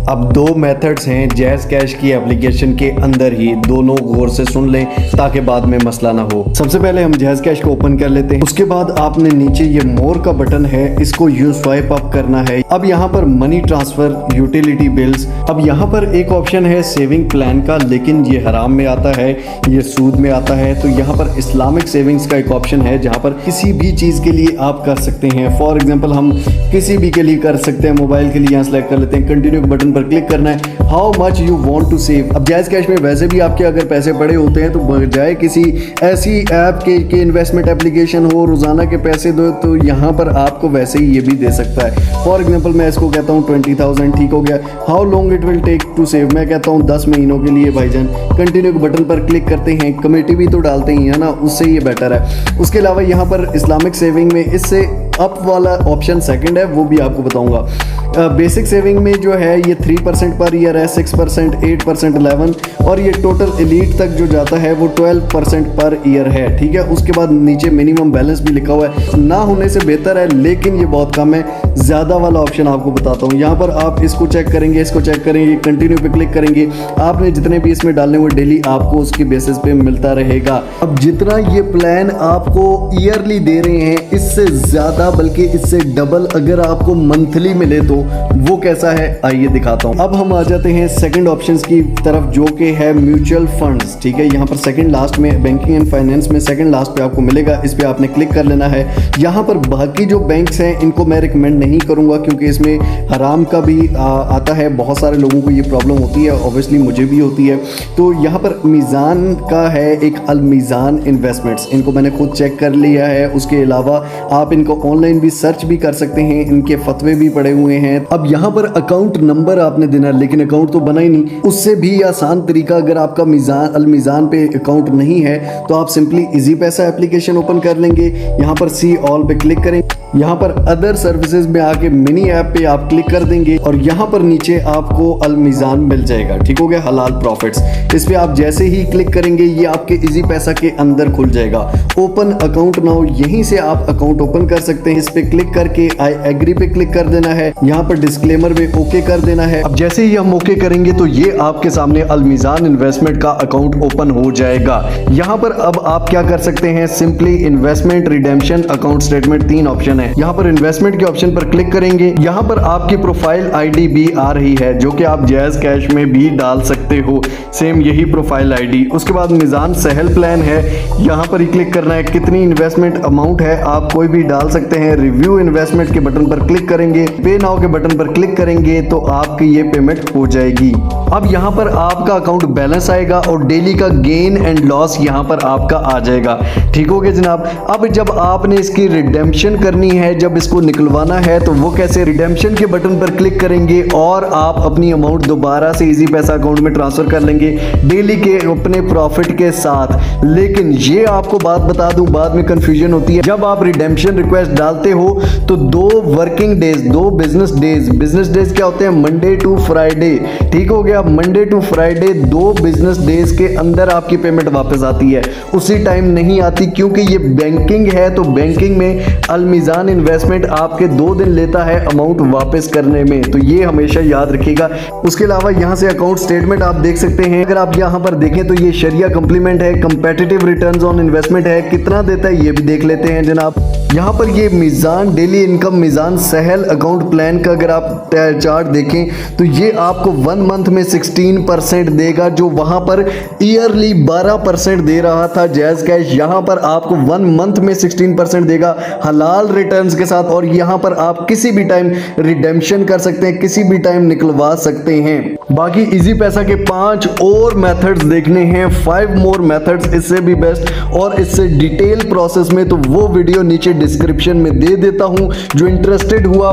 अब दो मेथड्स हैं जैज़ कैश की एप्लीकेशन के अंदर ही, दोनों गौर से सुन लें ताकि बाद में मसला ना हो। सबसे पहले हम जैज़ कैश को ओपन कर लेते हैं। उसके बाद आपने नीचे ये मोर का बटन है, इसको यूं स्वाइप अप करना है। अब यहाँ पर मनी ट्रांसफर, यूटिलिटी बिल्स, अब यहाँ पर एक ऑप्शन है सेविंग प्लान का, लेकिन ये हराम में आता है, ये सूद में आता है। तो यहाँ पर इस्लामिक सेविंग्स का एक ऑप्शन है जहाँ पर किसी भी चीज़ के लिए आप कर सकते हैं। फॉर एग्जाम्पल हम किसी भी के लिए कर सकते हैं, मोबाइल के लिए यहाँ सेलेक्ट कर लेते हैं, कंटिन्यू के बटन पर क्लिक करना है, how much you want to save. अब जायज़ कैश में वैसे भी आपके अगर पैसे पड़े होते हैं तो बजाय किसी ऐसी ऐप के इन्वेस्टमेंट एप्लीकेशन हो रोजाना के पैसे दो, तो यहाँ पर आपको वैसे ही ये भी दे सकता है। फॉर एग्जाम्पल मैं इसको कहता हूँ 20,000, ठीक हो गया। How long it will take to save, मैं कहता हूँ 10 महीनों के लिए भाईजान। कंटिन्यू के बटन पर क्लिक करते हैं, कमेटी भी तो डालते ही है ना, उससे ये बेटर है। उसके अलावा यहाँ पर इस्लामिक सेविंग में इससे अप वाला ऑप्शन सेकंड है, वो भी आपको बताऊंगा। बेसिक सेविंग में जो है ये 3% पर ईयर है, 6%, 8%, 11, और ये टोटल एलीट तक जो जाता है वो 12% पर ईयर है, ठीक है। उसके बाद नीचे मिनिमम बैलेंस भी लिखा हुआ है, ना होने से बेहतर है लेकिन ये बहुत कम है। ज़्यादा वाला ऑप्शन आपको बताता हूँ, यहाँ पर आप इसको चेक करेंगे, इसको चेक करेंगे, कंटिन्यू पे क्लिक करेंगे, आपने जितने भी इसमें डालने वो डेली आपको उसके बेसिस पे मिलता रहेगा। अब जितना ये प्लान आपको ईयरली दे रहे हैं इससे ज़्यादा बल्कि इससे डबल अगर आपको मंथली मिले तो वो कैसा है आइए दिखाता हूं। अब हम आ जाते हैं सेकंड ऑप्शंस की तरफ जो कि है म्यूचुअल फंड्स, ठीक है। यहाँ पर सेकंड लास्ट में बैंकिंग एंड फाइनेंस में सेकंड लास्ट पे आपको मिलेगा, इस पे आपने क्लिक कर लेना है। यहाँ पर बाकी जो बैंक्स हैं इनको मैं रिकमेंड नहीं करूंगा क्योंकि इसमें हराम का भी आता है, बहुत सारे लोगों को ये प्रॉब्लम होती है, ऑब्वियसली मुझे भी होती है। तो यहाँ पर मीज़ान का है एक, अल मीज़ान इन्वेस्टमेंट्स, इनको मैंने खुद चेक कर लिया है। उसके अलावा आप इनको ऑनलाइन भी सर्च भी कर सकते हैं, इनके फतवे भी पड़े हुए हैं। अब यहाँ पर अकाउंट नंबर आपने देना है, लेकिन अकाउंट तो बना ही नहीं। उससे भी आसान तरीका, अगर आपका मीज़ान अल मीज़ान पे अकाउंट नहीं है तो आप सिंपली इजी पैसा एप्लीकेशन ओपन कर लेंगे, यहाँ पर सी ऑल पे क्लिक करें, यहाँ पर अदर सर्विसेज में आके मिनी ऐप पे आप क्लिक कर देंगे और यहाँ पर नीचे आपको अल मीज़ान मिल जाएगा, ठीक हो गया, हलाल प्रॉफिट्स। इस पे आप जैसे ही क्लिक करेंगे ये आपके इजी पैसा के अंदर खुल जाएगा। ओपन अकाउंट नाउ, यहीं से आप अकाउंट ओपन कर सकते हैं। इस पे क्लिक करके आई एग्री पे क्लिक कर देना है, यहाँ पर डिस्क्लेमर में ओके कर देना है। अब जैसे ही हम ओके करेंगे तो ये आपके सामने अल मीज़ान इन्वेस्टमेंट का अकाउंट ओपन हो जाएगा। यहाँ पर अब आप क्या कर सकते हैं, simply investment, redemption, account statement, 3 option है। यहाँ पर इन्वेस्टमेंट के ऑप्शन पर क्लिक करेंगे, यहाँ पर आपकी प्रोफाइल आईडी भी आ रही है जो कि आप जायज़ कैश में भी डाल सकते हो, सेम यही प्रोफाइल आईडी। उसके बाद मीज़ान सहल प्लान है, यहाँ पर ही क्लिक करना है। कितनी इन्वेस्टमेंट अमाउंट है आप कोई भी डाल सकते हैं। रिव्यू इन्वेस्टमेंट के बटन पर क्लिक करेंगे, पे नाउ के बटन पर क्लिक करेंगे तो आपकी ये पेमेंट हो जाएगी। अब यहाँ पर आपका अकाउंट बैलेंस आएगा और डेली का गेन एंड लॉस यहाँ पर आपका आ जाएगा, ठीक हो गया जनाब। अब जब आपने इसकी रिडेम्पशन करनी है, जब इसको निकलवाना है तो वो कैसे, रिडेम्पशन के बटन पर क्लिक करेंगे और आप अपनी अमाउंट दोबारा से इजी पैसा अकाउंट में ट्रांसफर कर लेंगे डेली के अपने प्रॉफिट के साथ। लेकिन ये आपको बात बता दूं, बाद में कंफ्यूजन होती है, जब आप रिडेम्पशन रिक्वेस्ट डालते हो तो 2 वर्किंग डेज, 2 बिजनेस डेज क्या होते हैं, मंडे टू फ्राइडे, ठीक हो गया। Monday to Friday 2 business days के अंदर आपकी पेमेंट वापस आती है, उसी टाइम नहीं आती क्योंकि ये बैंकिंग है। तो बैंकिंग में अल मीज़ान इन्वेस्टमेंट आपके 2 दिन लेता है अमाउंट वापस करने में, तो ये हमेशा याद रखिएगा। उसके अलावा यहाँ से अकाउंट स्टेटमेंट आप देख सकते हैं, अगर आप यहाँ पर देखें तो ये शरिया कंप्लीमेंट है, कंपेटिटिव रिटर्न्स ऑन इन्वेस्टमेंट है, कितना देता है ये भी देख लेते हैं जनाब। यहाँ पर ये मीज़ान डेली इनकम, मीज़ान सहल अकाउंट प्लान का अगर आप चार्ट देखें तो ये आपको 1 मंथ में 16% देगा, जो वहाँ पर ईयरली 12% दे रहा था जायज़ कैश, यहाँ पर आपको 1 मंथ में 16% देगा हलाल रिटर्न्स के साथ। और यहाँ पर आप किसी भी टाइम रिडेम्पशन कर सकते हैं, किसी भी टाइम निकलवा सकते हैं। बाकी इजी पैसा के 5 और मेथड्स देखने हैं, 5 मोर मेथड्स इससे भी बेस्ट और इससे डिटेल प्रोसेस में, तो वो वीडियो नीचे डिस्क्रिप्शन में दे देता हूं। जो इंटरेस्टेड हुआ